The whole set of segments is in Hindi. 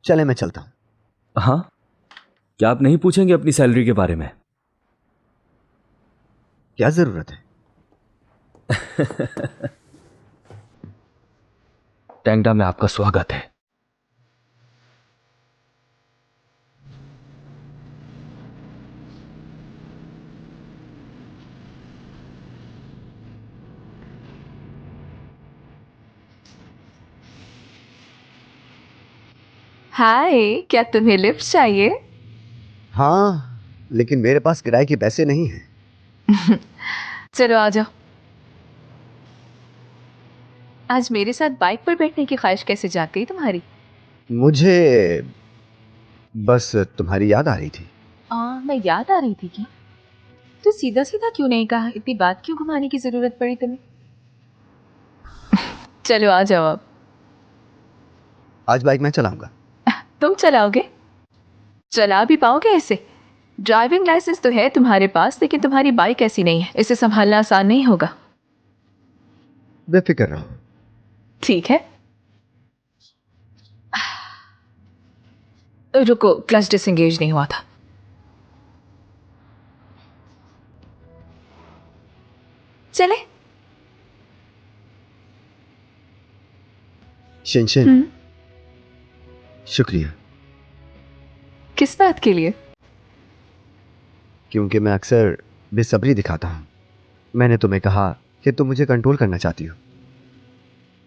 चले मैं चलता हूं। हाँ, क्या आप नहीं पूछेंगे अपनी सैलरी के बारे में? क्या जरूरत है? टेंगडा में आपका स्वागत है। हाय, क्या तुम्हें लिफ्ट चाहिए? हाँ, लेकिन मेरे पास किराए के पैसे नहीं हैं। चलो आ जाओ। आज मेरे साथ बाइक पर बैठने की ख्वाहिश कैसे जाग गई तुम्हारी? मुझे बस तुम्हारी याद आ रही थी। मैं याद आ रही थी क्या? तो सीधा सीधा क्यों नहीं कहा? इतनी बात क्यों घुमाने की जरूरत पड़ी तुम्हें? चलो आ जाओ अब। आज बाइक मैं चलाऊंगा। तुम चलाओगे? चला भी पाओगे ऐसे? ड्राइविंग लाइसेंस तो है तुम्हारे पास, लेकिन तुम्हारी बाइक ऐसी नहीं है। इसे संभालना आसान नहीं होगा। बेफिक्र रहो। ठीक है, रुको, क्लच डिसएंगेज नहीं हुआ था। चले। शिनशिन, शुक्रिया। किस बात के लिए? क्योंकि मैं अक्सर बेसब्री दिखाता हूं। मैंने तुम्हें कहा कि तुम मुझे कंट्रोल करना चाहती हो,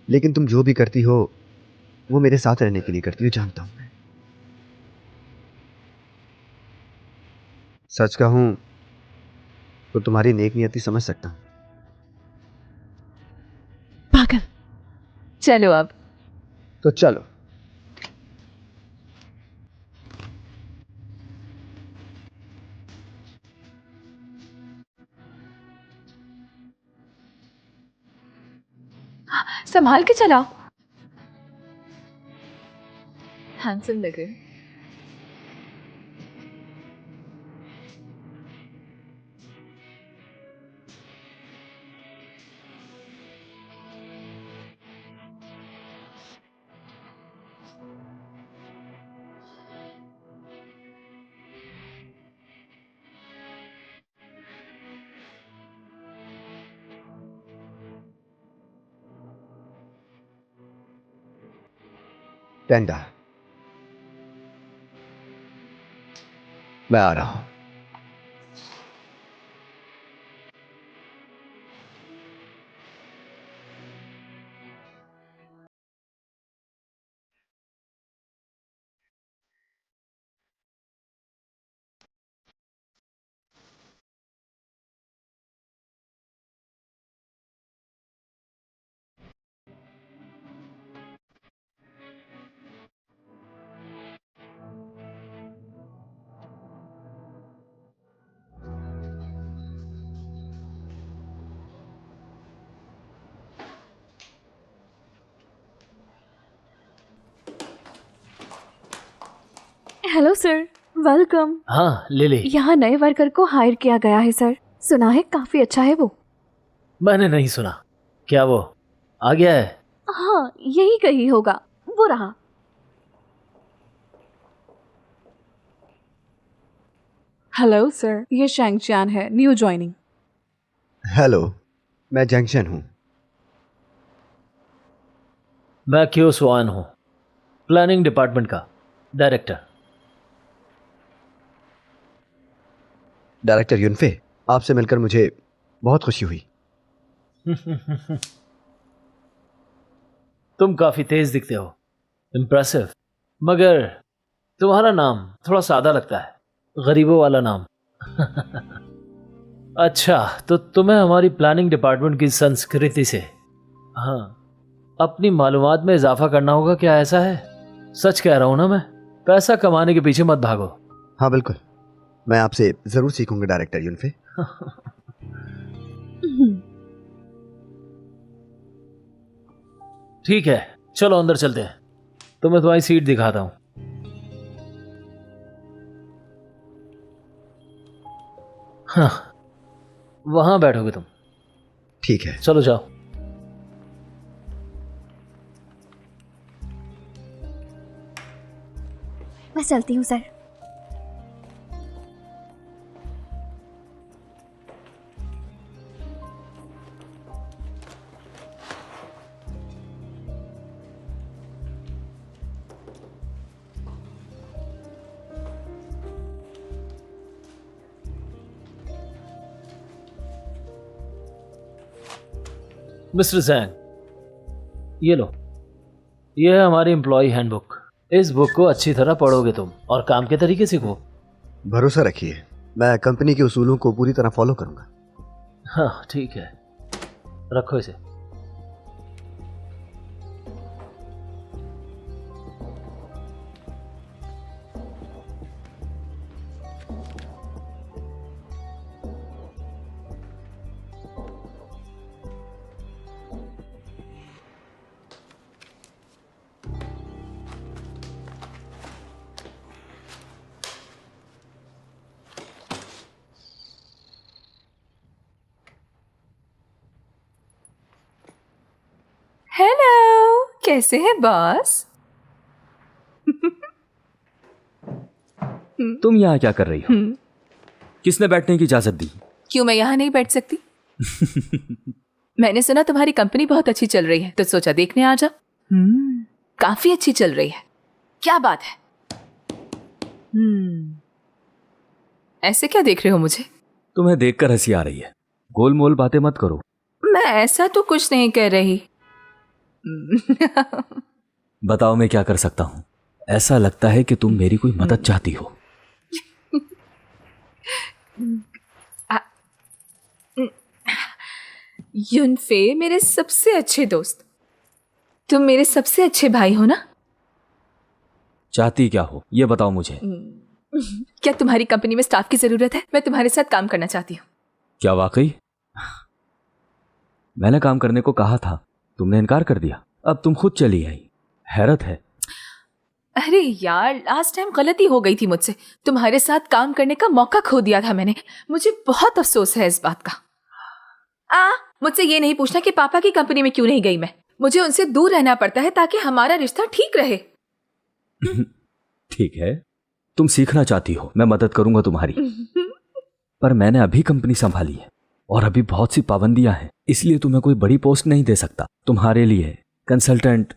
लेकिन तुम जो भी करती हो वो मेरे साथ रहने के लिए करती हो, जानता हूं मैं। सच कहूं तो तुम्हारी नेक नियति समझ सकता हूं। पागल। चलो अब। तो चलो। संभाल के चलाओ। हैंडसम लग रहे हो। टेंडा, मैं आ रहा हूं। Hello sir, welcome. हाँ लिली, यहाँ नए वर्कर को हायर किया गया है सर। सुना है काफी अच्छा है वो। मैंने नहीं सुना। क्या वो आ गया है? हाँ, यही कही होगा। वो रहा। हेलो सर, ये शैंगचियान है, न्यू ज्वाइनिंग। हेलो, मैं जंक्शन हूं। मैं क्यों स्वान हूँ, प्लानिंग डिपार्टमेंट का डायरेक्टर। डायरेक्टर युनफे, आपसे मिलकर मुझे बहुत खुशी हुई। तुम काफी तेज दिखते हो, इम्प्रेसिव। मगर तुम्हारा नाम थोड़ा सादा लगता है, गरीबों वाला नाम। अच्छा, तो तुम्हें हमारी प्लानिंग डिपार्टमेंट की संस्कृति से हाँ अपनी मालूमात में इजाफा करना होगा, क्या ऐसा है? सच कह रहा हूं ना मैं? पैसा कमाने के पीछे मत भागो। हाँ बिल्कुल, मैं आपसे जरूर सीखूंगा डायरेक्टर युनफे। ठीक है, चलो अंदर चलते हैं। तुम्हें तुम्हारी सीट दिखाता हूं। हाँ, वहां बैठोगे तुम। ठीक है। चलो जाओ। मैं चलती हूँ सर। मिस्टर जैंग, ये लो, ये है हमारी एम्प्लॉय हैंडबुक। इस बुक को अच्छी तरह पढ़ोगे तुम और काम के तरीके सीखो। भरोसा रखिए, मैं कंपनी के उसूलों को पूरी तरह फॉलो करूंगा। हाँ ठीक है, रखो इसे। हेलो, कैसे हैं बॉस? तुम यहाँ क्या कर रही हो? किसने बैठने की इजाजत दी? क्यों मैं यहाँ नहीं बैठ सकती? मैंने सुना तुम्हारी कंपनी बहुत अच्छी चल रही है, तो सोचा देखने आ जा। काफी अच्छी चल रही है। क्या बात है? ऐसे क्या देख रहे हो मुझे? तुम्हें देखकर हंसी आ रही है। गोल मोल बातें मत करो। मैं ऐसा तो कुछ नहीं कह रही। बताओ मैं क्या कर सकता हूँ? ऐसा लगता है कि तुम मेरी कोई मदद चाहती हो। युनफे, मेरे सबसे अच्छे दोस्त, तुम मेरे सबसे अच्छे भाई हो ना? चाहती क्या हो ये बताओ मुझे। क्या तुम्हारी कंपनी में स्टाफ की जरूरत है? मैं तुम्हारे साथ काम करना चाहती हूँ। क्या वाकई? मैंने काम करने को कहा था, तुमने इनकार कर दिया। अब तुम खुद चली आई। हैरत है। अरे यार, लास्ट टाइम गलती हो गई थी मुझसे। तुम्हारे साथ काम करने का मौका खो दिया था मैंने। मुझे बहुत अफसोस है इस बात का। मुझसे ये नहीं पूछना कि पापा की कंपनी में क्यों नहीं गई मैं। मुझे उनसे दूर रहना पड़ता है ताकि हमारा रिश्ता ठीक रहे। ठीक है, तुम सीखना चाहती हो, मैं मदद करूंगा तुम्हारी। पर मैंने अभी कंपनी संभाली है और अभी बहुत सी पाबंदियां हैं, इसलिए तुम्हें कोई बड़ी पोस्ट नहीं दे सकता। तुम्हारे लिए कंसल्टेंट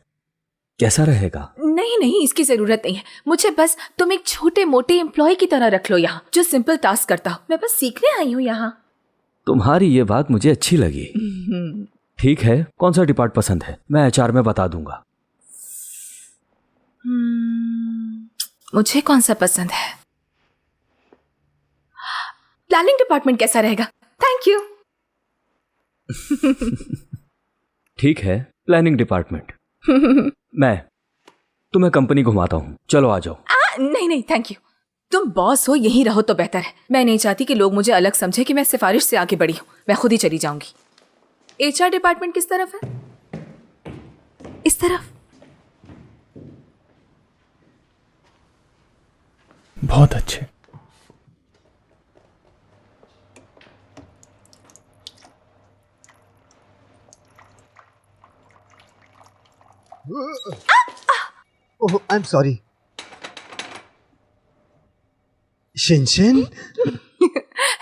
कैसा रहेगा? नहीं नहीं, इसकी जरूरत नहीं है मुझे। बस तुम एक छोटे मोटे एम्प्लॉय की तरह रख लो यहाँ, जो सिंपल टास्क करता हो। मैं बस सीखने आई हूँ यहाँ। तुम्हारी ये बात मुझे अच्छी लगी। ठीक है, कौन सा डिपार्ट पसंद है? मैं एचआर में बता दूंगा। मुझे कौन सा पसंद है? प्लानिंग डिपार्टमेंट कैसा रहेगा? Thank you. ठीक है, प्लानिंग डिपार्टमेंट। मैं तुम्हें कंपनी घुमाता हूँ, चलो आ जाओ। नहीं नहीं, थैंक यू। तुम बॉस हो, यहीं रहो तो बेहतर है। मैं नहीं चाहती कि लोग मुझे अलग समझे कि मैं सिफारिश से आगे बढ़ी हूँ। मैं खुद ही चली जाऊंगी। एचआर डिपार्टमेंट किस तरफ है? इस तरफ। बहुत अच्छे। ओह, आई एम सॉरी। शिनशिन,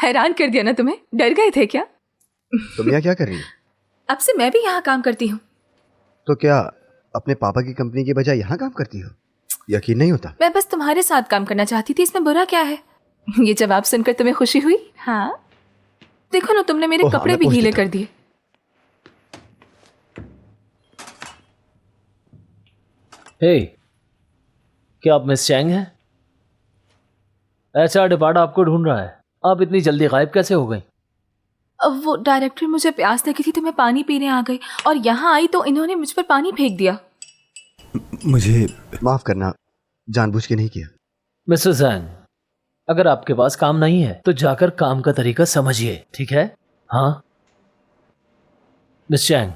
हैरान कर दिया ना तुम्हें? डर गए थे क्या? तुम यहाँ क्या कर रही हो? अब से मैं भी यहाँ काम करती हूँ। तो क्या अपने पापा की कंपनी की बजाय यहाँ काम करती हो? यकीन नहीं होता। मैं बस तुम्हारे साथ काम करना चाहती थी, इसमें बुरा क्या है? ये जवाब सुनकर तुम्हें खुशी हुई? हाँ, देखो ना, तुमने मेरे ओह, हाँ, कपड़े मैं भी पहुंच गीले देता कर दिए। हे, क्या आप मिस चैंग हैं? एचआर डिपार्टमेंट आपको ढूंढ रहा है। आप इतनी जल्दी गायब कैसे हो गई? अब वो डायरेक्टर मुझे प्यास लगी थी तो मैं पानी पीने आ गई, और यहाँ आई तो इन्होंने मुझ पर पानी फेंक दिया। मुझे माफ करना, जानबूझ के नहीं किया। मिस्टर जैंग, अगर आपके पास काम नहीं है तो जाकर काम का तरीका समझिए, ठीक है? हाँ मिस चैंग,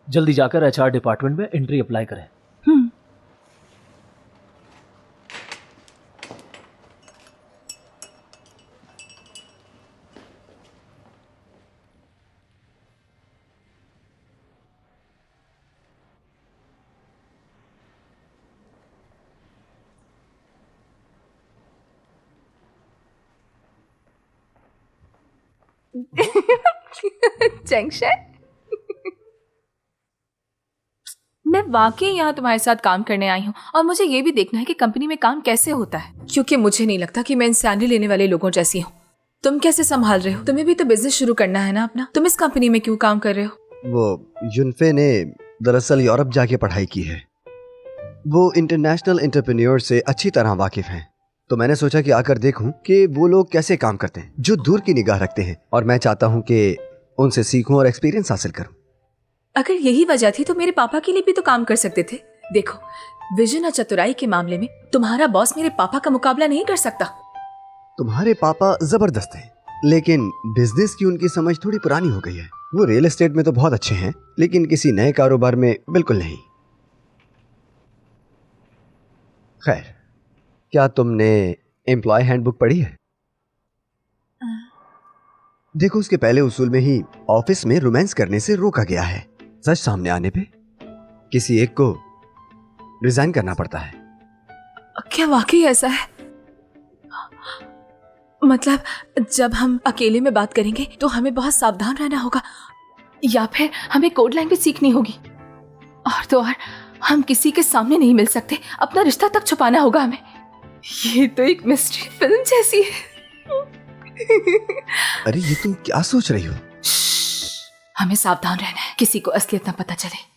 जल्दी जाकर एचआर डिपार्टमेंट में एंट्री अप्लाई करें। जंक्शन। मैं वाकई यहाँ तुम्हारे साथ काम करने आई हूँ और मुझे ये भी देखना है कि कंपनी में काम कैसे होता है, क्योंकि मुझे नहीं लगता कि मैं इन सैलरी लेने वाले लोगों जैसी हूँ। तुम कैसे संभाल रहे हो? तुम्हें भी तो बिजनेस शुरू करना है ना अपना। तुम इस कंपनी में क्यों काम कर रहे हो? वो युनफे ने दरअसल यूरोप जाके पढ़ाई की है। वो इंटरनेशनल एंटरप्रेन्योर से अच्छी तरह वाकिफ हैं। तो मैंने सोचा कि आकर देखूं कि वो लोग कैसे काम करते हैं, जो दूर की निगाह रखते हैं, और मैं चाहता हूं कि उनसे सीखूं और एक्सपीरियंस हासिल करूं। अगर यही वजह थी तो मेरे पापा के लिए भी तो काम कर सकते थे। देखो, विजन और चतुराई के मामले में तुम्हारा बॉस मेरे पापा का मुकाबला नहीं कर सकता। तुम्हारे पापा जबरदस्त हैं, लेकिन बिजनेस की उनकी समझ थोड़ी पुरानी हो गई है। वो रियल एस्टेट में तो बहुत अच्छे हैं, लेकिन किसी नए कारोबार में बिल्कुल नहीं। खैर, क्या तुमने एम्प्लॉय हैंडबुक पढ़ी है? देखो, उसके पहले उसूल में ही ऑफिस में रोमांस करने से रोका गया है। सच सामने आने पे किसी एक को रिजाइन करना पड़ता है। क्या वाकई ऐसा है? मतलब जब हम अकेले में बात करेंगे तो हमें बहुत सावधान रहना होगा, या फिर हमें कोड लैंग्वेज सीखनी होगी, और तो और हम किसी के सामने नहीं मिल सकते, अपना रिश्ता तक छुपाना होगा हमें। ये तो एक मिस्ट्री फिल्म जैसी है। अरे ये तुम क्या सोच रही हो? हमें सावधान रहना है, किसी को असलियत ना पता चले।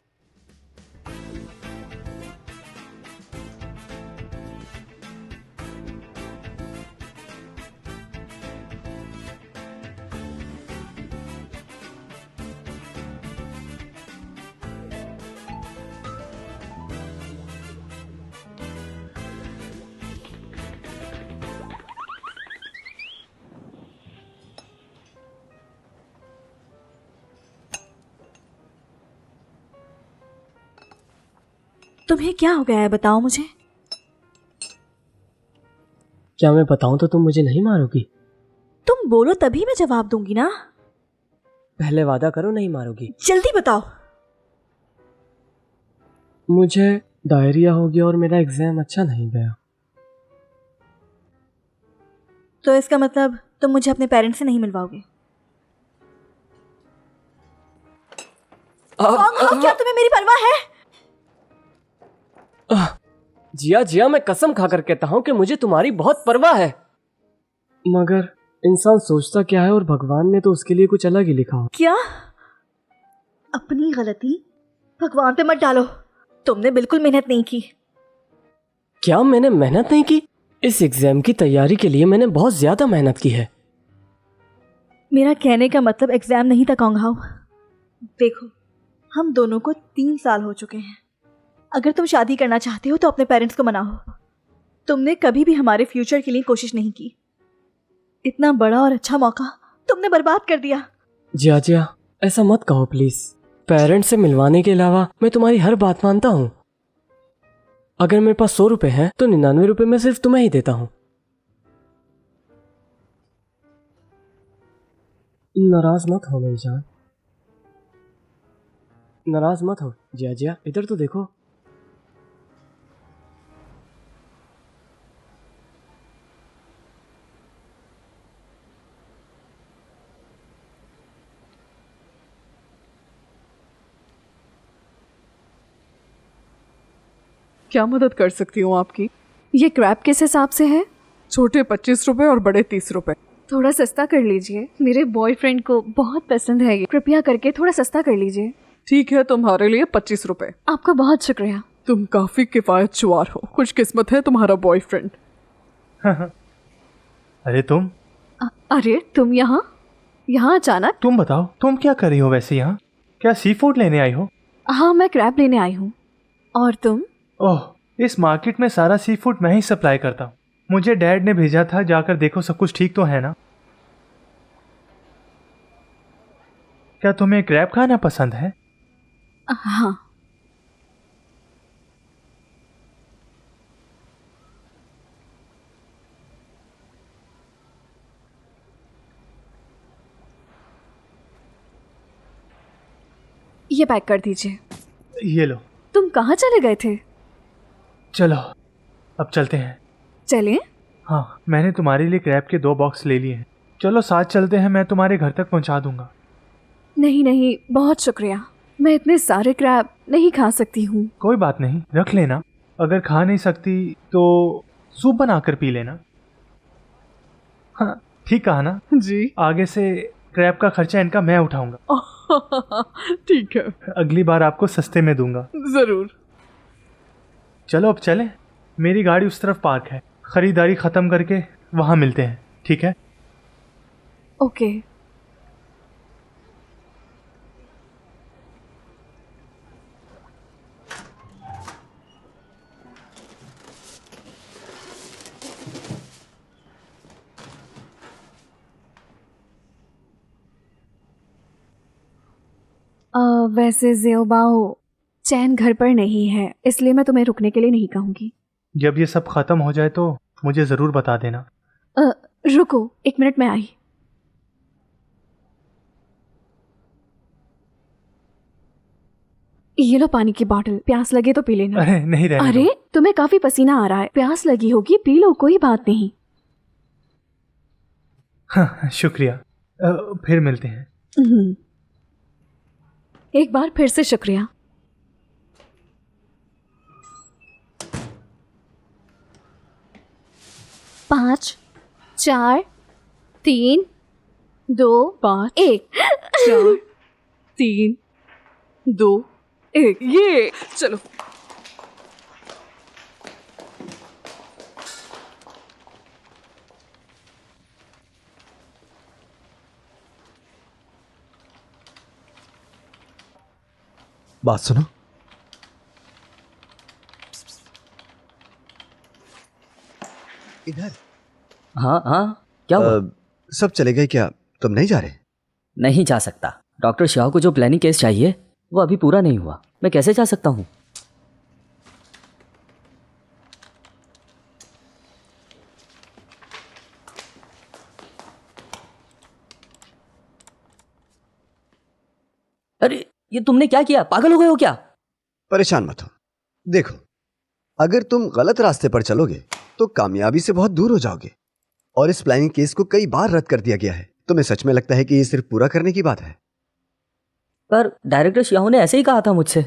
तुम्हें क्या हो गया है, बताओ मुझे। क्या मैं बताऊं तो तुम मुझे नहीं मारोगी? तुम बोलो तभी मैं जवाब दूंगी ना। पहले वादा करो नहीं मारोगी। जल्दी बताओ। मुझे डायरिया हो गया और मेरा एग्जाम अच्छा नहीं गया। तो इसका मतलब तुम मुझे अपने पेरेंट्स से नहीं मिलवाओगे? क्या तुम्हें मेरी परवाह है? जिया जिया, मैं कसम खाकर कहता हूँ कि मुझे तुम्हारी बहुत परवाह है। मगर इंसान सोचता क्या है और भगवान ने तो उसके लिए कुछ अलग ही लिखा हो। क्या? अपनी गलती भगवान पे मत डालो। तुमने बिल्कुल मेहनत नहीं की। क्या मैंने मेहनत नहीं की? इस एग्जाम की तैयारी के लिए मैंने बहुत ज्यादा मेहनत की है। मेरा कहने का मतलब एग्जाम नहीं था कांगहाओ। देखो, हम दोनों को 3 साल हो चुके हैं। अगर तुम शादी करना चाहते हो तो अपने पेरेंट्स को मनाओ। तुमने कभी भी हमारे फ्यूचर के लिए कोशिश नहीं की। इतना बड़ा और अच्छा मौका तुमने बर्बाद कर दिया। जिया जिया, ऐसा मत कहो प्लीज। पेरेंट्स से मिलवाने के अलावा मैं तुम्हारी हर बात मानता हूँ। अगर मेरे पास 100 रुपए हैं तो 99 रुपए मैं सिर्फ तुम्हें ही देता हूँ। नाराज मत हो मेरी जान, नाराज मत हो। जिया जिया, इधर तो देखो। क्या मदद कर सकती हूँ आपकी? ये क्रैब किस हिसाब से है? छोटे 25 रुपए और बड़े 30 रुपए। थोड़ा सस्ता कर लीजिए, मेरे बॉयफ्रेंड को बहुत पसंद है ये। कृपया करके थोड़ा सस्ता कर लीजिए। ठीक है, तुम्हारे लिए 25 रुपए। आपका बहुत शुक्रिया। तुम काफी किफायतशुमार हो, खुशकिस्मत है तुम्हारा बॉयफ्रेंड। अरे तुम अरे तुम यहाँ अचानक? तुम बताओ, तुम क्या कर रही हो वैसे यहाँ? क्या सी फूड लेने आई हो? हाँ, मैं क्रैब लेने आई हूँ। और तुम? ओह, इस मार्केट में सारा सी फूड मैं ही सप्लाई करता हूँ। मुझे डैड ने भेजा था, जाकर देखो सब कुछ ठीक तो है ना। क्या तुम्हें क्रैब खाना पसंद है? हाँ। ये पैक कर दीजिए। ये लो। तुम कहाँ चले गए थे? चलो अब चलते हैं। चलें? हाँ, मैंने तुम्हारे लिए क्रैब के 2 बॉक्स ले लिए हैं। चलो साथ चलते हैं, मैं तुम्हारे घर तक पहुंचा दूंगा। नहीं नहीं, बहुत शुक्रिया, मैं इतने सारे क्रैब नहीं खा सकती हूँ। कोई बात नहीं, रख लेना। अगर खा नहीं सकती तो सूप बनाकर पी लेना। हाँ ठीक कहा ना जी। आगे से क्रैब का खर्चा इनका मैं उठाऊंगा। ठीक है, अगली बार आपको सस्ते में दूंगा। जरूर। चलो अब चलें, मेरी गाड़ी उस तरफ पार्क है, खरीदारी खत्म करके वहां मिलते हैं, ठीक है? ओके। वैसे ज़ियोबाओ, चैन घर पर नहीं है, इसलिए मैं तुम्हें रुकने के लिए नहीं कहूँगी। जब ये सब खत्म हो जाए तो मुझे जरूर बता देना। रुको 1 मिनट में आई। ये लो पानी की बोतल, प्यास लगे तो पी लेना। अरे नहीं रहने अरे दो। तुम्हें काफी पसीना आ रहा है, प्यास लगी होगी, पी लो, कोई बात नहीं। हाँ, शुक्रिया। फिर मिलते हैं। एक बार फिर से शुक्रिया। पाँच, 4, 3, 2, 5, 1। 4, 3, 2, 1। ये चलो। बात सुनो। इधर। हाँ हाँ, क्या हुआ? सब चले गए क्या? तुम नहीं जा रहे? नहीं जा सकता। डॉक्टर शाह को जो प्लानिंग केस चाहिए वो अभी पूरा नहीं हुआ, मैं कैसे जा सकता हूँ? अरे ये तुमने क्या किया? पागल हो गए हो क्या? परेशान मत हो। देखो, अगर तुम गलत रास्ते पर चलोगे तो कामयाबी से बहुत दूर हो जाओगे, और इस प्लानिंग केस को कई बार रद्द कर दिया गया है। तुम्हें सच में लगता है कि ये सिर्फ पूरा करने की बात है? पर डायरेक्टर शाह ने ऐसे ही कहा था मुझसे।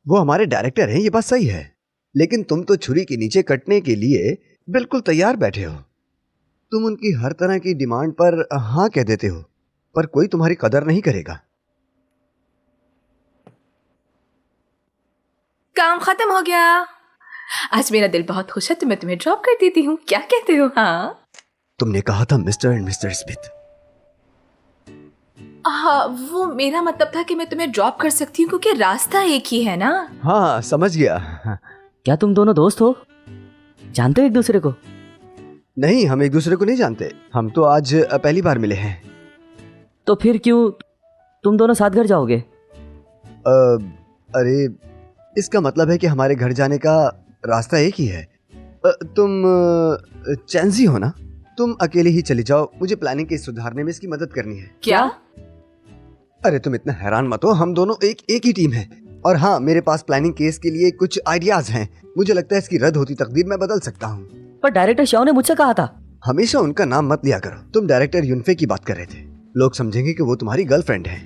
वो हमारे डायरेक्टर हैं, ये बात सही है, लेकिन तुम तो छुरी के नीचे कटने के लिए बिल्कुल तैयार बैठे हो। तुम उनकी हर तरह की डिमांड पर हाँ कह देते हो, पर कोई तुम्हारी कदर नहीं करेगा। काम खत्म हो गया। आज मेरा दिल बहुत खुश है, तो मैं तुम्हें ड्रॉप कर देती हूँ, क्या कहते हो? हाँ तुमने कहा था मिस्टर एंड मिस्टर स्मिथ। हाँ, वो मेरा मतलब था कि मैं तुम्हें ड्रॉप कर सकती हूँ क्योंकि रास्ता एक ही है ना। हाँ समझ गया। क्या तुम दोनों दोस्त हो? जानते हो एक दूसरे को? नहीं, हम एक दूसरे को नहीं जानते, हम तो आज पहली बार मिले हैं। तो फिर क्यों तुम दोनों साथ घर जाओगे? अरे इसका मतलब है कि हमारे घर जाने का रास्ता एक ही है। तुम चैंसी हो ना? तुम अकेले ही चली जाओ, मुझे प्लानिंग के सुधारने में इसकी मदद करनी है। क्या? अरे तुम इतना हैरान मत हो, हम दोनों एक ही टीम है। और हाँ, मेरे पास प्लानिंग केस के लिए कुछ आइडियाज हैं। मुझे लगता है इसकी रद्द होती तकदीर मैं बदल सकता हूँ। पर डायरेक्टर शाह ने मुझसे कहा था। हमेशा उनका नाम मत लिया करो। तुम डायरेक्टर युनफे की बात कर रहे थे, लोग समझेंगे कि वो तुम्हारी गर्लफ्रेंड है।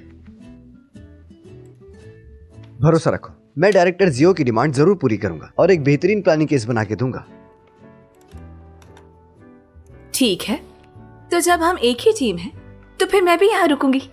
भरोसा रखो, मैं डायरेक्टर जियो की डिमांड जरूर पूरी करूंगा और एक बेहतरीन प्लानिंग केस बना के दूंगा। ठीक है, तो जब हम एक ही टीम है तो फिर मैं भी यहाँ रुकूंगी।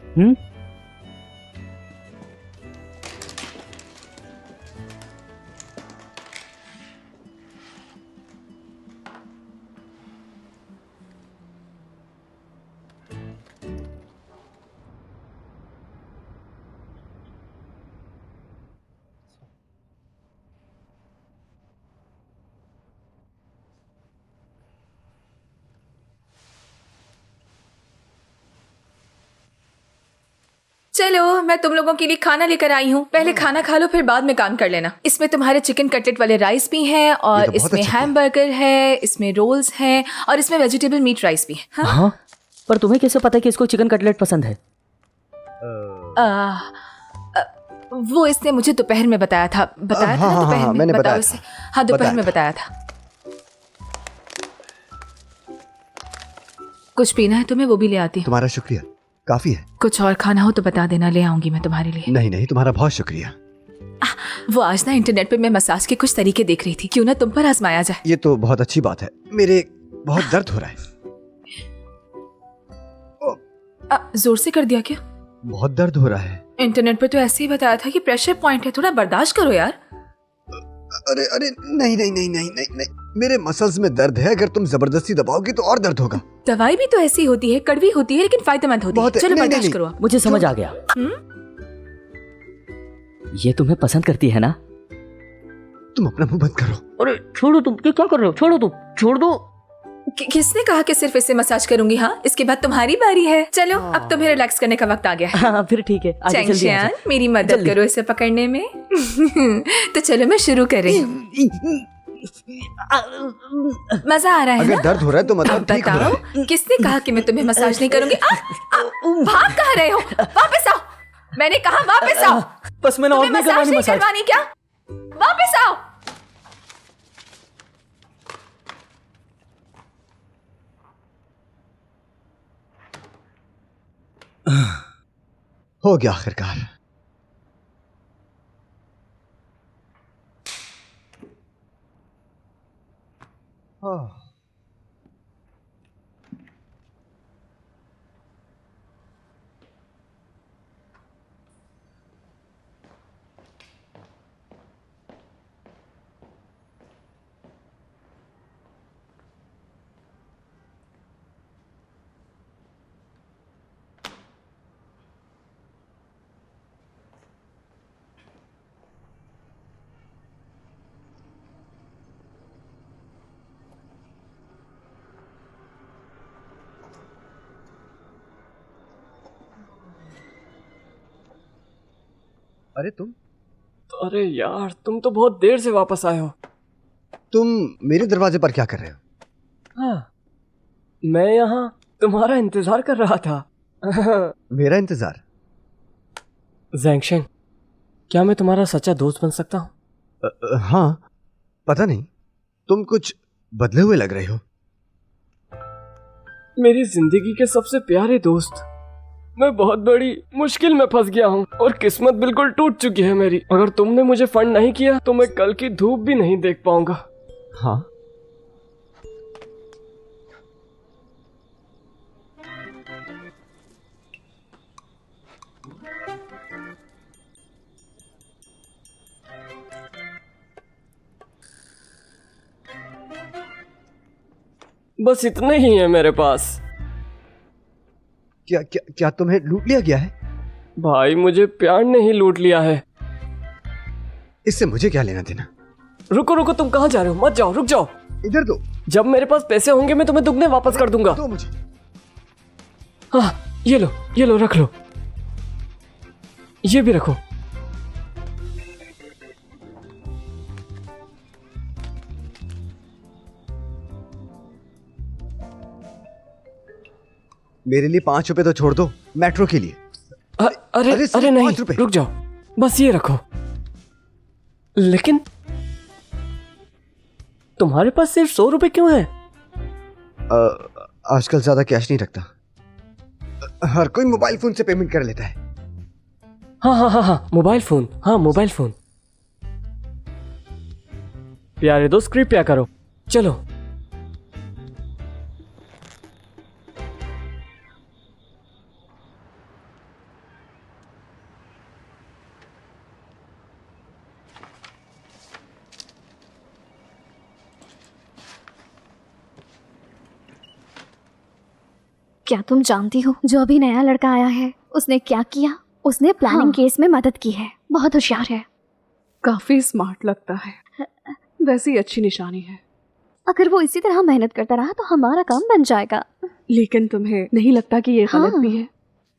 चलो, मैं तुम लोगों के लिए खाना लेकर आई हूँ। पहले खाना खा लो, फिर बाद में काम कर लेना। इसमें तुम्हारे चिकन कटलेट वाले राइस भी हैं, ये और तो बहुत इसमें अच्छा हैमबर्गर है, इसमें रोल्स हैं, और इसमें वेजिटेबल मीट राइस भी है। हाँ? हाँ, पर तुम्हें कैसे पता कि इसको चिकन कटलेट पसंद है? वो इसने मुझे दोपहर में बताया था। बताया था ना दोपहर में? मैंने बताओ बताया इसे। था। हाँ, दोपहर बताया में था। बताया था। कुछ पीना है तुम्हें वो भी ले आती हूँ। तुम्हारा शुक्रिया, काफी है। कुछ और खाना हो तो बता देना, ले आऊंगी मैं तुम्हारे लिए। नहीं नहीं, तुम्हारा बहुत शुक्रिया। वो आज ना इंटरनेट पे मैं मसाज के कुछ तरीके देख रही थी, क्यों ना तुम पर आजमाया जाए। ये तो बहुत अच्छी बात है। मेरे बहुत दर्द हो रहा है। जोर से कर दिया क्या? बहुत दर्द हो रहा है। इंटरनेट पे तो ऐसे ही बताया था कि प्रेशर पॉइंट है, थोड़ा बर्दाश्त करो यार। अरे अरे नहीं नहीं नहीं नहीं नहीं नहीं, मेरे मसल्स में दर्द है। अगर तुम जबरदस्ती दबाओगी तो और दर्द होगा। दवाई भी तो ऐसी होती है, कड़वी होती है लेकिन फायदेमंद होती है। बहुत है। चलो नहीं, बर्दाश्त नहीं, करो आप। मुझे समझ आ गया। ये तुम्हें पसंद करती है ना? तुम अपना मुंह बंद करो। अरे छोड़ो, तुम ये क्या कर रहे हो? छोड़ो, तुम छोड़ दो। किसने कहा कि सिर्फ इससे मसाज करूंगी? हाँ, इसके बाद तुम्हारी बारी है। चलो अब तुम्हें रिलैक्स करने का वक्त आ गया है। हाँ फिर ठीक है, आगे जल्दी आ चैंगशियान, जाओ। मेरी मदद जल्दी। करो इसे पकड़ने में। तो चलो मैं शुरू कर रही हूँ। मजा आ रहा है अगर ना? दर्द हो रहा है तो अब मतलब ठीक हो रहा है। बताओ, किसने कहा कि मैं तुम्हें मसाज नहीं करूंगी? भाग कहाँ रहे हो? वापस आओ, मैंने कहा वापस आओ। बस मैंने और तुम्हें नहीं मसाज करवानी नहीं मसाज। करवानी क्या? वापस आओ। हो गया आखिरकार। अरे अरे यार, तुम तो बहुत देर से वापस आए हो। तुम मेरे दरवाजे पर क्या कर रहे हो? हाँ, मैं यहाँ तुम्हारा इंतजार कर रहा था। मेरा इंतजार? जैंगशन, क्या मैं तुम्हारा सच्चा दोस्त बन सकता हूँ? हाँ, पता नहीं, तुम कुछ बदले हुए लग रहे हो। मेरी जिंदगी के सबसे प्यारे दोस्त, मैं बहुत बड़ी मुश्किल में फंस गया हूँ और किस्मत बिल्कुल टूट चुकी है मेरी। अगर तुमने मुझे फंड नहीं किया तो मैं कल की धूप भी नहीं देख पाऊंगा। हाँ, बस इतने ही है मेरे पास। क्या क्या क्या तुम्हें लूट लिया गया है? भाई, मुझे प्यार ने ही लूट लिया है। इससे मुझे क्या लेना देना? रुको रुको, तुम कहाँ जा रहे हो? मत जाओ, रुक जाओ। इधर दो। जब मेरे पास पैसे होंगे मैं तुम्हें दुगने वापस कर दूंगा। दो मुझे। हाँ, ये लो, रख लो। ये भी रखो। मेरे लिए 5 रुपए तो छोड़ दो, मेट्रो के लिए। अरे सिर्फ नहीं, 5 रुपए। रुक जाओ, बस ये रखो। लेकिन तुम्हारे पास सिर्फ 100 रुपए क्यों है? आजकल ज्यादा कैश नहीं रखता। हर कोई मोबाइल फोन से पेमेंट कर लेता है। हाँ, मोबाइल फोन। प्यारे दोस्त, कृपया करो, चलो। क्या तुम जानती हो जो अभी नया लड़का आया है उसने क्या किया? उसने प्लानिंग केस में मदद की है। बहुत होशियार है। काफी स्मार्ट लगता है, वैसी अच्छी निशानी है। अगर वो इसी तरह मेहनत करता रहा तो हमारा काम बन जाएगा। लेकिन तुम्हें नहीं लगता कि ये गलत हाँ। भी है?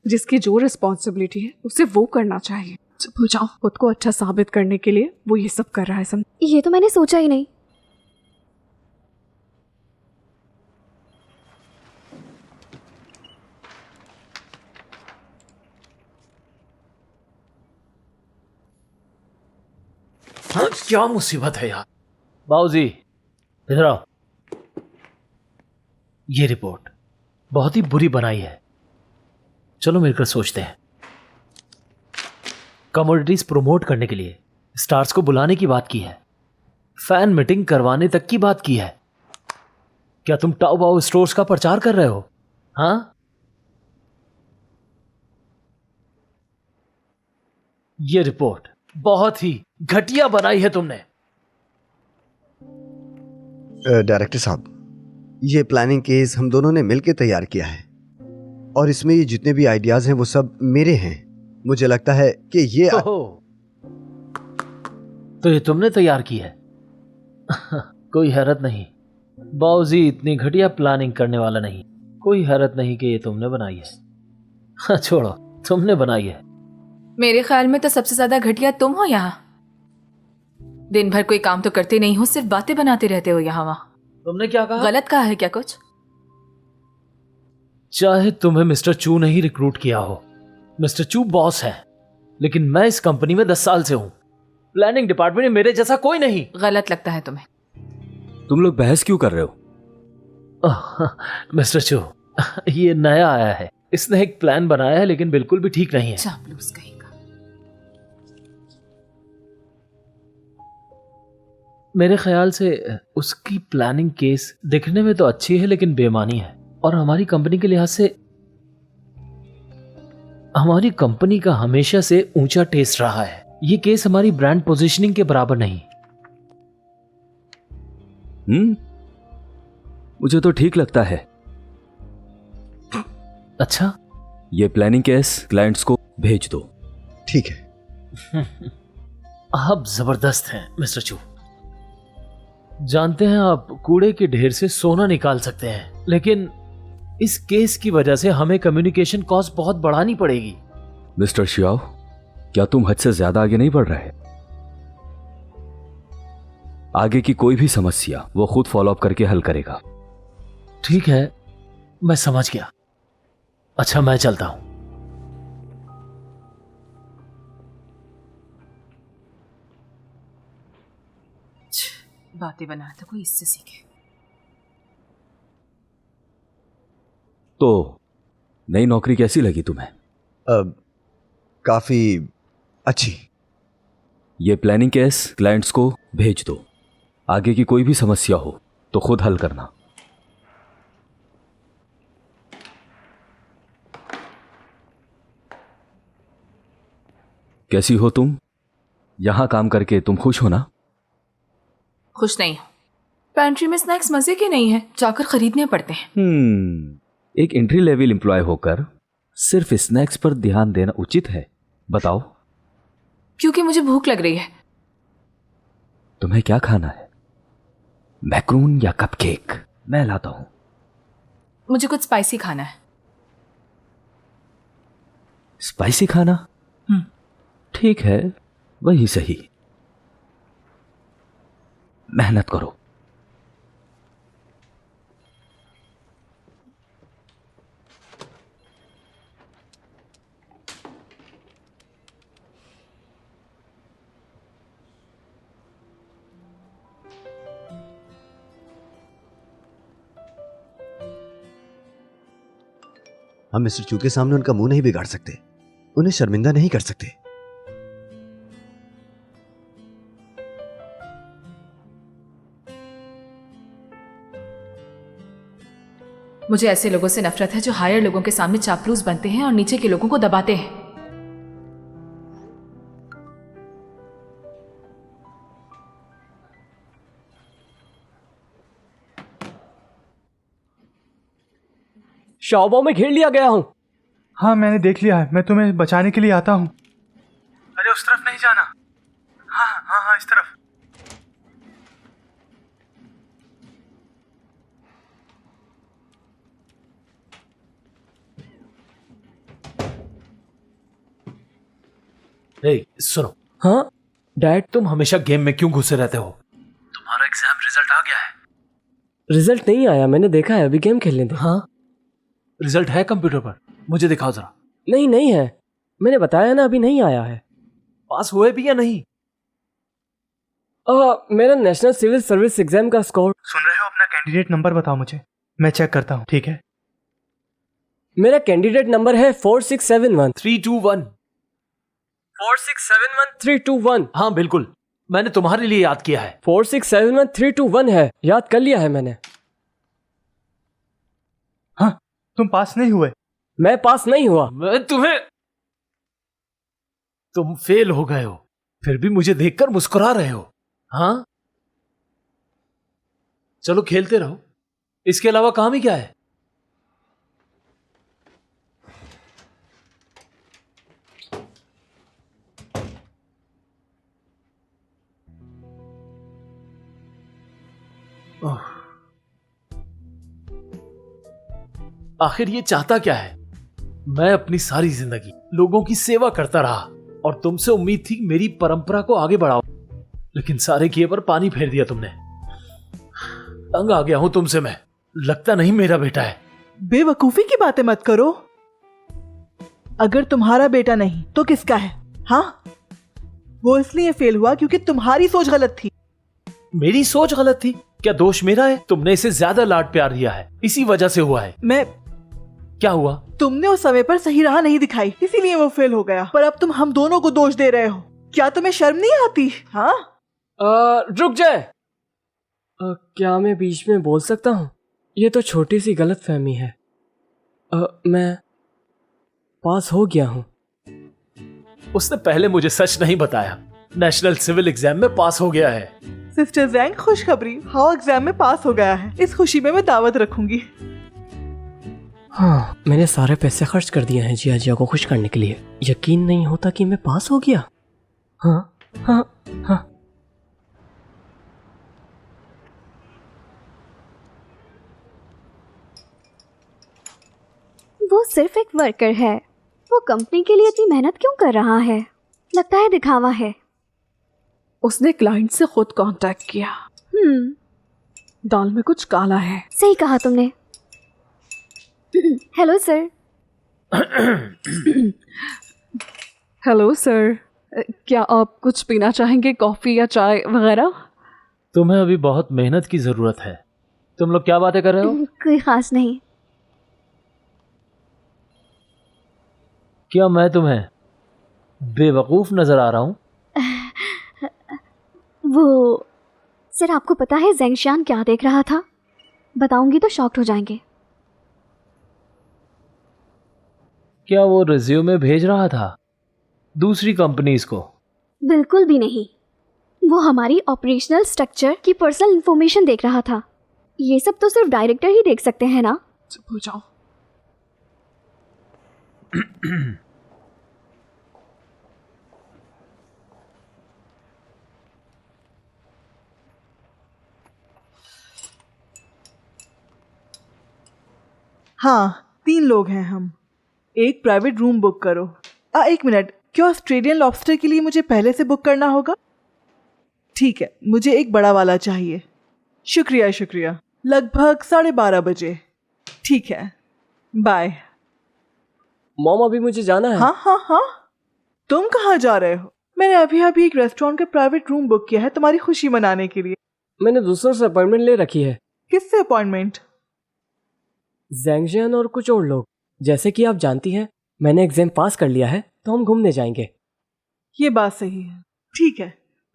जिसकी जो रिस्पॉन्सिबिलिटी है उसे वो करना चाहिए। चुप हो जाओ। खुद को अच्छा साबित करने के लिए वो ये सब कर रहा है। ये तो मैंने सोचा ही नहीं। हाँ, क्या मुसीबत है यार। बाबूजी, इधर आओ। ये रिपोर्ट बहुत ही बुरी बनाई है। चलो मिलकर सोचते हैं। कमोडिटीज प्रमोट करने के लिए स्टार्स को बुलाने की बात की है, फैन मीटिंग करवाने तक की बात की है। क्या तुम टाओबाओ स्टोर्स का प्रचार कर रहे हो? हाँ, ये रिपोर्ट बहुत ही घटिया बनाई है तुमने। डायरेक्टर साहब, ये प्लानिंग केस हम दोनों ने मिलकर तैयार किया है और इसमें ये जितने भी आइडियाज हैं वो सब मेरे हैं। मुझे लगता है कि ये तो ये तुमने तैयार की है? कोई हैरत नहीं, बाऊजी इतनी घटिया प्लानिंग करने वाला नहीं। कोई हैरत नहीं कि ये तुमने बनाई है। हाँ, छोड़ो, तुमने बनाई है। मेरे ख्याल में तो सबसे ज्यादा घटिया तुम हो यहाँ। दिन भर कोई काम तो करते नहीं हो, सिर्फ बातें बनाते रहते हो यहाँ वहाँ। तुमने क्या कहा? गलत कहा है क्या कुछ? चाहे तुम्हें मिस्टर चू ने ही रिक्रूट किया हो, मिस्टर चू बॉस है, लेकिन मैं इस कंपनी में 10 साल से हूं। प्लानिंग डिपार्टमेंट में मेरे जैसा कोई नहीं। गलत लगता है तुम्हें। तुम लोग बहस क्यों कर रहे हो? मिस्टर चू, ये नया आया है, इसने एक प्लान बनाया है लेकिन बिल्कुल भी ठीक नहीं है। चापलूस कहेगा। मेरे ख्याल से उसकी प्लानिंग केस दिखने में तो अच्छी है लेकिन बेमानी है, और हमारी कंपनी के लिहाज से हमारी कंपनी का हमेशा से ऊंचा टेस्ट रहा है। ये केस हमारी ब्रांड पोजीशनिंग के बराबर नहीं। मुझे तो ठीक लगता है। अच्छा, ये प्लानिंग केस क्लाइंट्स को भेज दो। ठीक है। आप जबरदस्त हैं मिस्टर चू। जानते हैं आप कूड़े के ढेर से सोना निकाल सकते हैं, लेकिन इस केस की वजह से हमें कम्युनिकेशन कॉस्ट बहुत बढ़ानी पड़ेगी। मिस्टर शियाओ, क्या तुम हद से ज्यादा आगे नहीं बढ़ रहे? आगे की कोई भी समस्या वो खुद फॉलो अप करके हल करेगा। ठीक है, मैं समझ गया। अच्छा, मैं चलता हूं। बातें बनाया तो कोई इससे सीखे। तो नई नौकरी कैसी लगी तुम्हें? काफी अच्छी। ये प्लानिंग केस क्लाइंट्स को भेज दो। आगे की कोई भी समस्या हो तो खुद हल करना। कैसी हो तुम? यहां काम करके तुम खुश हो ना? खुश नहीं हूं। पैंट्री में स्नैक्स मजे के नहीं है, जाकर खरीदने पड़ते हैं। एक एंट्री लेवल एम्प्लॉय होकर सिर्फ स्नैक्स पर ध्यान देना उचित है? बताओ। क्योंकि मुझे भूख लग रही है। तुम्हें क्या खाना है? मैक्रून या कपकेक? मैं लाता हूं। मुझे कुछ स्पाइसी खाना है। स्पाइसी खाना? ठीक है, वही सही। मेहनत करो। हम मिस्टर चू के सामने उनका मुंह नहीं बिगाड़ सकते, उन्हें शर्मिंदा नहीं कर सकते। मुझे ऐसे लोगों से नफरत है जो हायर लोगों के सामने चापलूस बनते हैं और नीचे के लोगों को दबाते हैं। शाओबाओ में घेर लिया गया हूं। हाँ, मैंने देख लिया है। मैं तुम्हें बचाने के लिए आता हूँ। अरे उस तरफ नहीं जाना। हाँ हाँ हाँ, इस तरफ। सुनो। हाँ डैड, तुम हमेशा गेम में क्यों घुसे रहते हो? तुम्हारा एग्जाम रिजल्ट आ गया है। रिजल्ट नहीं आया, मैंने देखा है, अभी गेम खेलने दे। हाँ, रिजल्ट है कंप्यूटर पर, मुझे दिखाओ जरा। नहीं है, मैंने बताया ना, अभी नहीं आया है। पास हुए भी या नहीं? मेरा नेशनल सिविल सर्विस एग्जाम का स्कोर। सुन रहे हो? अपना कैंडिडेट नंबर बताओ मुझे, मैं चेक करता हूँ। ठीक है? मेरा कैंडिडेट नंबर है 4671। 321। 4671-321। हाँ बिल्कुल, मैंने तुम्हारे लिए याद किया है। 4671-321 है, याद कर लिया है मैंने। हाँ, तुम पास नहीं हुए। मैं पास नहीं हुआ। तुम फेल हो गए हो, फिर भी मुझे देखकर मुस्कुरा रहे हो। हाँ, चलो खेलते रहो, इसके अलावा काम ही क्या है। आखिर ये चाहता क्या है? मैं अपनी सारी जिंदगी लोगों की सेवा करता रहा और तुमसे उम्मीद थी मेरी परंपरा को आगे बढ़ाओ, लेकिन सारे किए पर पानी फेर दिया तुमने। तंग आ गया हूं तुमसे मैं, लगता नहीं मेरा बेटा है। बेवकूफी की बातें मत करो। अगर तुम्हारा बेटा नहीं तो किसका है? हाँ, वो इसलिए फेल हुआ क्योंकि तुम्हारी सोच गलत थी। मेरी सोच गलत थी? क्या दोष मेरा है? तुमने इसे ज्यादा लाड प्यार दिया है, इसी वजह से हुआ है। क्या हुआ? तुमने उस समय पर सही राह नहीं दिखाई, इसीलिए वो फेल हो गया। पर अब तुम हम दोनों को दोष दे रहे हो। क्या तुम्हें शर्म नहीं आती? हाँ, रुक जाए। क्या मैं बीच में बोल सकता हूँ? ये तो छोटी सी गलतफहमी है। मैं पास हो गया हूँ। उसने पहले मुझे सच नहीं बताया। नेशनल सिविल एग्जाम में पास हो गया है। सिस्टर जैंग, खुशखबरी, हाउ एग्जाम में पास हो गया है। इस खुशी में मैं दावत रखूंगी। हाँ, मैंने सारे पैसे खर्च कर दिए हैं जिया जिया को खुश करने के लिए। यकीन नहीं होता कि मैं पास हो गया। हाँ हाँ हाँ। वो सिर्फ एक वर्कर है, वो कंपनी के लिए इतनी मेहनत क्यों कर रहा है? लगता है दिखावा है। उसने क्लाइंट से खुद कांटेक्ट किया। दाल में कुछ काला है। सही कहा तुमने। Hello sir. हेलो सर, क्या आप कुछ पीना चाहेंगे, कॉफी या चाय वगैरह? तुम्हें अभी बहुत मेहनत की जरूरत है। तुम लोग क्या बातें कर रहे हो? कोई खास नहीं। क्या मैं तुम्हें बेवकूफ नजर आ रहा हूं? वो सर, आपको पता है ज़ेंगशान क्या देख रहा था? बताऊंगी तो शॉक्ड हो जाएंगे। क्या वो रिज्यूमे भेज रहा था दूसरी कंपनीज को? बिल्कुल भी नहीं, वो हमारी ऑपरेशनल स्ट्रक्चर की पर्सनल इंफॉर्मेशन देख रहा था। ये सब तो सिर्फ डायरेक्टर ही देख सकते हैं ना। चुप हो जाओ। हाँ, 3 लोग हैं हम। एक प्राइवेट रूम बुक करो। एक मिनट, क्या ऑस्ट्रेलियन लॉबस्टर के लिए मुझे पहले से बुक करना होगा? ठीक है, मुझे एक बड़ा वाला चाहिए। शुक्रिया शुक्रिया। लगभग 12:30 बजे। ठीक है, बाय। मॉम, अभी मुझे जाना है। हाँ हाँ हाँ, तुम कहाँ जा रहे हो? मैंने अभी अभी एक रेस्टोरेंट का प्राइवेट रूम बुक किया है तुम्हारी खुशी मनाने के लिए। मैंने दूसरों से अपॉइंटमेंट ले रखी है। किससे अपॉइंटमेंट? ज़ेंगजियान और कुछ और लोग। जैसे कि आप जानती हैं, मैंने एग्जाम पास कर लिया है, तो हम घूमने जाएंगे। ये बात सही है। ठीक है,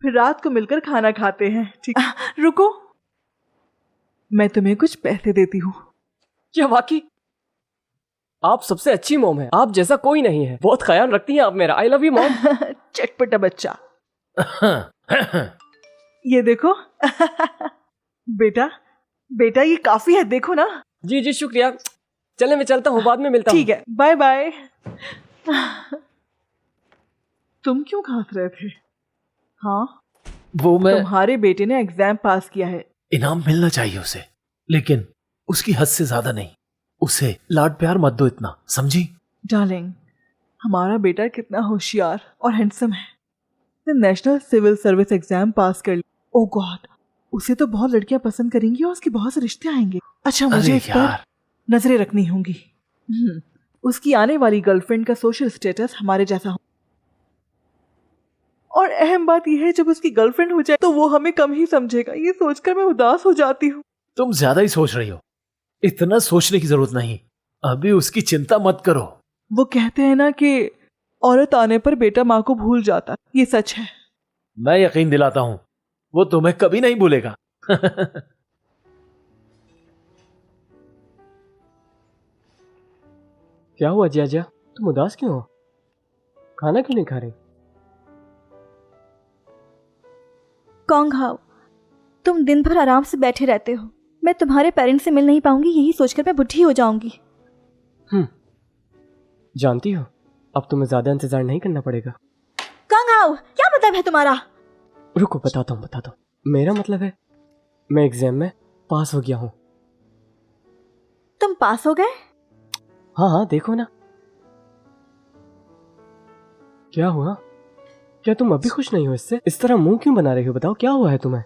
फिर रात को मिलकर खाना खाते हैं। ठीक। रुको, मैं तुम्हें कुछ पैसे देती हूँ। क्या वाकई? आप सबसे अच्छी मॉम है, आप जैसा कोई नहीं है। बहुत ख्याल रखती हैं आप मेरा। I love you mom. चटपटा बच्चा। ये देखो। बेटा बेटा, ये काफी है, देखो ना। जी जी शुक्रिया। चले, मैं चलता हूँ, बाद में मिलता हूँ। ठीक है, बाय बाय। तुम क्यों खास रहे थे? हाँ, वो मैं तुम्हारे बेटे ने एग्जाम पास किया है। इनाम मिलना चाहिए उसे, लेकिन उसकी हद से ज्यादा नहीं। उसे लाड प्यार मत दो इतना, समझी? डार्लिंग, हमारा बेटा कितना होशियार और हैंडसम है। उसने national civil service exam pass कर लिया। ओह गॉड, उसे तो बहुत लड़कियां पसंद करेंगी और उसके बहुत से रिश्ते आएंगे। अच्छा, मुझे इस पर नजरें रखनी होंगी। उसकी आने वाली गर्लफ्रेंड का सोशल स्टेटस हमारे जैसा हो, और अहम बात यह है, जब उसकी गर्लफ्रेंड हो जाए तो वो हमें कम ही समझेगा। ये सोचकर मैं उदास हो जाती हूँ। तुम ज्यादा ही सोच रही हो, इतना सोचने की जरूरत नहीं। अभी उसकी चिंता मत करो। वो कहते हैं ना कि औरत आने पर बेटा माँ को भूल जाता, ये सच है। मैं यकीन दिलाता हूं वो तुम्हें कभी नहीं भूलेगा। क्या हुआ जिया, तुम उदास क्यों हो? खाना क्यों नहीं खा रही? कौन खाओ, तुम दिन भर आराम से बैठे रहते हो। मैं तुम्हारे पेरेंट्स से मिल नहीं पाऊंगी, यही सोचकर मैं बुढ़ी हो जाऊंगी। जानती हो, अब तुम्हें ज्यादा इंतजार नहीं करना पड़ेगा। कौन खाओ, क्या मतलब है तुम्हारा? रुको बताता हूँ। मेरा मतलब है मैं एग्जाम में पास हो गया हूँ। तुम पास हो गए? हाँ देखो ना। क्या हुआ? क्या तुम अभी खुश नहीं हो इससे? इस तरह मुंह क्यों बना रही हो? बताओ क्या हुआ है तुम्हें?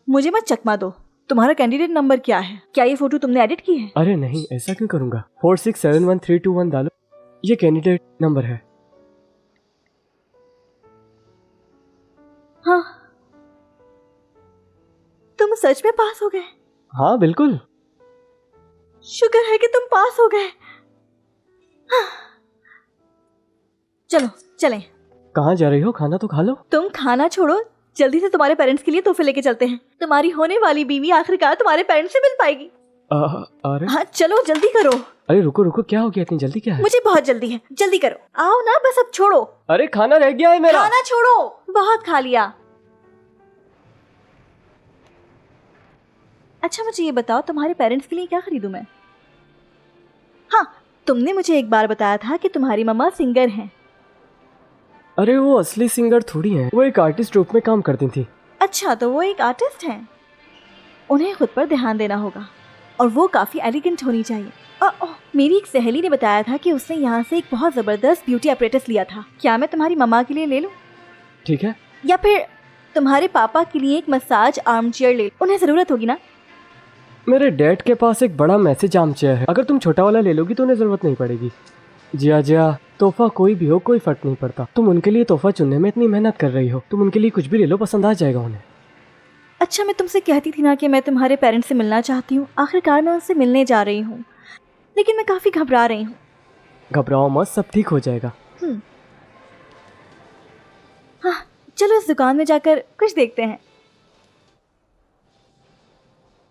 मुझे मत चकमा दो। तुम्हारा कैंडिडेट नंबर क्या है? क्या ये फोटो तुमने एडिट की है? अरे नहीं, ऐसा क्यों करूंगा। 4671321 डालो, ये कैंडिडेट नंबर है। हाँ, तुम सच में पास हो गए? हाँ बिल्कुल। शुक्र है कि तुम पास हो गए। हाँ। चलो चलें। कहाँ जा रही हो? खाना तो खा लो। तुम खाना छोड़ो, जल्दी से तुम्हारे पेरेंट्स के लिए तोहफे लेके चलते हैं। तुम्हारी होने वाली बीवी आखिरकार तुम्हारे पेरेंट्स से मिल पाएगी। अरे हाँ चलो जल्दी करो। अरे रुको, क्या हो गया? इतनी जल्दी क्या है? मुझे बहुत जल्दी है, जल्दी करो। आओ ना, बस अब छोड़ो। अरे खाना रह गया है मेरा। खाना छोड़ो, बहुत खा लिया। अच्छा मुझे ये बताओ, तुम्हारे पेरेंट्स के लिए क्या खरीदूं मैं? हाँ, तुमने मुझे एक बार बताया था कि तुम्हारी मम्मा सिंगर हैं। अरे वो असली सिंगर थोड़ी हैं, वो एक आर्टिस्ट रूप में काम करती थी। अच्छा, तो वो एक आर्टिस्ट हैं। उन्हें खुद पर ध्यान देना होगा और वो काफी एलिगेंट होनी चाहिए। मेरी एक सहेली ने बताया था कि उसने यहाँ से एक बहुत जबरदस्त ब्यूटी अपरेटस लिया था। क्या मैं तुम्हारी मम्मा के लिए ले लूँ? ठीक है। या फिर तुम्हारे पापा के लिए एक मसाज आर्म चेयर ले, उन्हें जरूरत होगी ना। मेरे डैड के पास एक बड़ा मैसेज आर्म चेयर है, अगर तुम छोटा वाला ले लोगी तो उन्हें जरूरत नहीं पड़ेगी। जिया, तोहफा कोई भी हो, कोई फर्क नहीं पड़ता। तुम उनके लिए तोहफा चुनने में इतनी मेहनत कर रही हो, तुम उनके लिए कुछ भी ले लो, पसंद आ जाएगा उन्हें। अच्छा, मैं तुमसे कहती थी ना कि मैं तुम्हारे पेरेंट्स से मिलना चाहती हूँ। आखिरकार मैं उनसे मिलने जा रही हूँ, लेकिन मैं काफी घबरा रही हूँ। घबराओ मत, सब ठीक हो जाएगा। हाँ चलो इस दुकान में जाकर कुछ देखते हैं।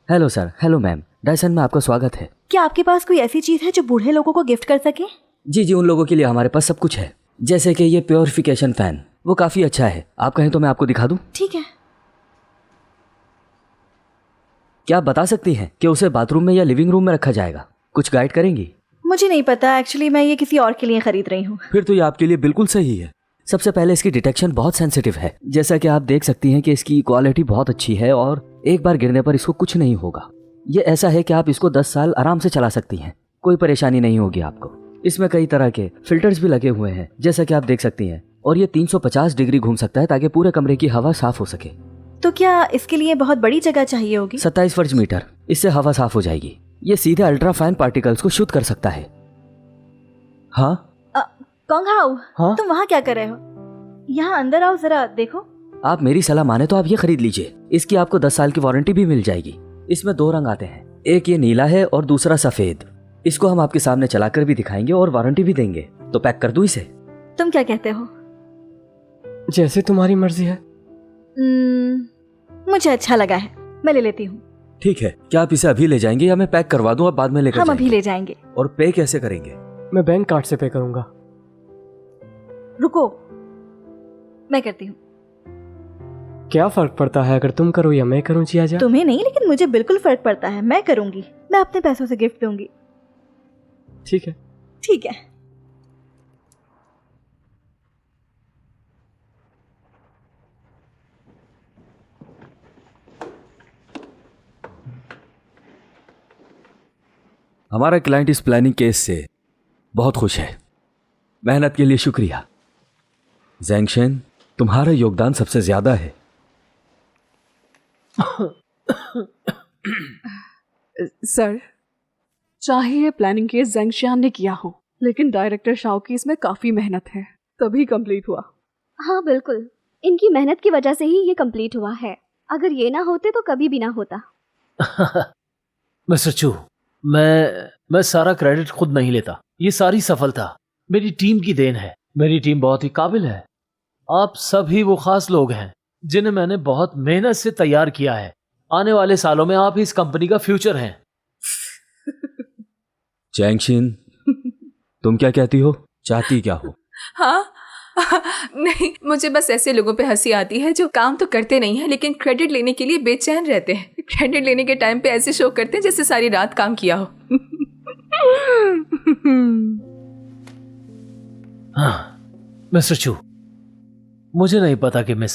Hello sir. Hello ma'am, Dyson में आपका स्वागत है। क्या आपके पास कोई ऐसी चीज है जो बूढ़े लोगों को गिफ्ट कर सके? जी, उन लोगों के लिए हमारे पास सब कुछ है। जैसे कि ये प्योरिफिकेशन फैन, वो काफ़ी अच्छा है। आप कहें तो मैं आपको दिखा दूं? ठीक है। क्या आप बता सकती हैं कि उसे बाथरूम में या लिविंग रूम में रखा जाएगा? कुछ गाइड करेंगी? मुझे नहीं पता, एक्चुअली मैं ये किसी और के लिए खरीद रही हूँ। फिर तो ये आपके लिए बिल्कुल सही है। सबसे पहले इसकी डिटेक्शन बहुत सेंसिटिव है। जैसा कि आप देख सकती हैं कि इसकी क्वालिटी बहुत अच्छी है और एक बार गिरने पर इसको कुछ नहीं होगा। ये ऐसा है कि आप इसको 10 साल आराम से चला सकती हैं, कोई परेशानी नहीं होगी आपको। इसमें कई तरह के फिल्टर्स भी लगे हुए हैं, जैसा कि आप देख सकती हैं, और ये 350 डिग्री घूम सकता है ताकि पूरे कमरे की हवा साफ हो सके। तो क्या इसके लिए बहुत बड़ी जगह चाहिए होगी? 27 वर्ग मीटर, इससे हवा साफ हो जाएगी। ये सीधे अल्ट्रा फाइन पार्टिकल्स को शुद्ध कर सकता है। हाँ कॉन्घाओ, हाँ? तुम वहाँ क्या कर रहे हो? यहाँ अंदर आओ, जरा देखो। आप मेरी सलाह माने तो आप ये खरीद लीजिए। इसकी आपको 10 साल की वारंटी भी मिल जाएगी। इसमें 2 रंग आते हैं, एक ये नीला है और दूसरा सफेद। इसको हम आपके सामने चलाकर भी दिखाएंगे और वारंटी भी देंगे। तो पैक कर दूं इसे? तुम क्या कहते हो? जैसे तुम्हारी मर्जी है। मुझे अच्छा लगा है, मैं ले लेती हूँ। ठीक है। क्या आप इसे अभी ले जाएंगे या मैं पैक करवा दूं? आप बाद में लेकर हम जाएंगे? अभी ले जाएंगे। और पे कैसे करेंगे? मैं बैंक कार्ड से पे करूंगा। रुको, मैं करती हूँ। क्या फर्क पड़ता है अगर तुम करो या मैं करूं जिया? तुम्हें नहीं, लेकिन मुझे बिल्कुल फर्क पड़ता है। मैं करूंगी, मैं अपने पैसों से गिफ्ट दूंगी। ठीक है। ठीक है। हमारा क्लाइंट इस प्लानिंग केस से बहुत खुश है। मेहनत के लिए शुक्रिया। ज़ैंगशेन, तुम्हारा योगदान सबसे ज्यादा है। सर, चाहे ये प्लानिंग केस ज़ैंगशियान ने किया हो, लेकिन डायरेक्टर शाओ की इसमें काफी मेहनत है, तभी कंप्लीट हुआ। हाँ बिल्कुल, इनकी मेहनत की वजह से ही ये कंप्लीट हुआ है। अगर ये ना होते तो कभी भी ना होता। मिस्टर चू, मैं सारा क्रेडिट खुद नहीं लेता। ये सारी सफलता मेरी टीम की देन है। मेरी टीम बहुत ही काबिल है। आप सभी वो खास लोग हैं जिन्हें मैंने बहुत मेहनत से तैयार किया है। आने वाले सालों में आप इस कंपनी का फ्यूचर हैं। चैंगशिन, तुम क्या कहती हो? चाहती क्या हो? हाँ नहीं, मुझे बस ऐसे लोगों पे हंसी आती है जो काम तो करते नहीं है लेकिन क्रेडिट लेने के लिए बेचैन रहते हैं। क्रेडिट लेने के टाइम पे ऐसे शो करते हैं जैसे सारी रात काम किया हो। हाँ मिस्टर चू, मुझे नहीं पता कि मिस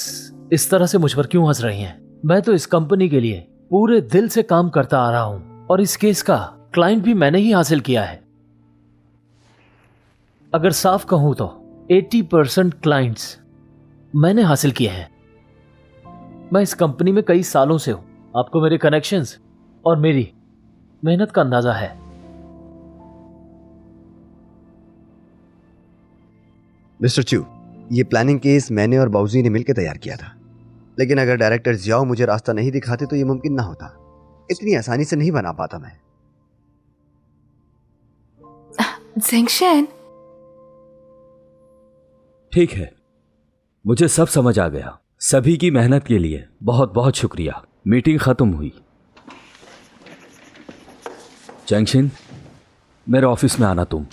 इस तरह से मुझ पर क्यों हंस रही हैं। मैं तो इस कंपनी के लिए पूरे दिल से काम करता आ रहा हूं और इस केस का क्लाइंट भी मैंने ही हासिल किया है। अगर साफ कहूं तो 80% क्लाइंट्स मैंने हासिल किए हैं। मैं इस कंपनी में कई सालों से हूं। आपको मेरे कनेक्शंस और मेरी मेहनत का अंदाजा है। मिस्टर चू, ये प्लानिंग केस मैंने और बाबूजी ने मिलकर तैयार किया था, लेकिन अगर डायरेक्टर जियाओ मुझे रास्ता नहीं दिखाते तो ये मुमकिन ना होता। इतनी आसानी से नहीं बना पाता मैं। ज़ेंगशन, ठीक है, मुझे सब समझ आ गया। सभी की मेहनत के लिए बहुत बहुत शुक्रिया। मीटिंग खत्म हुई। चैंगशिन, मेरे ऑफिस में आना तुम।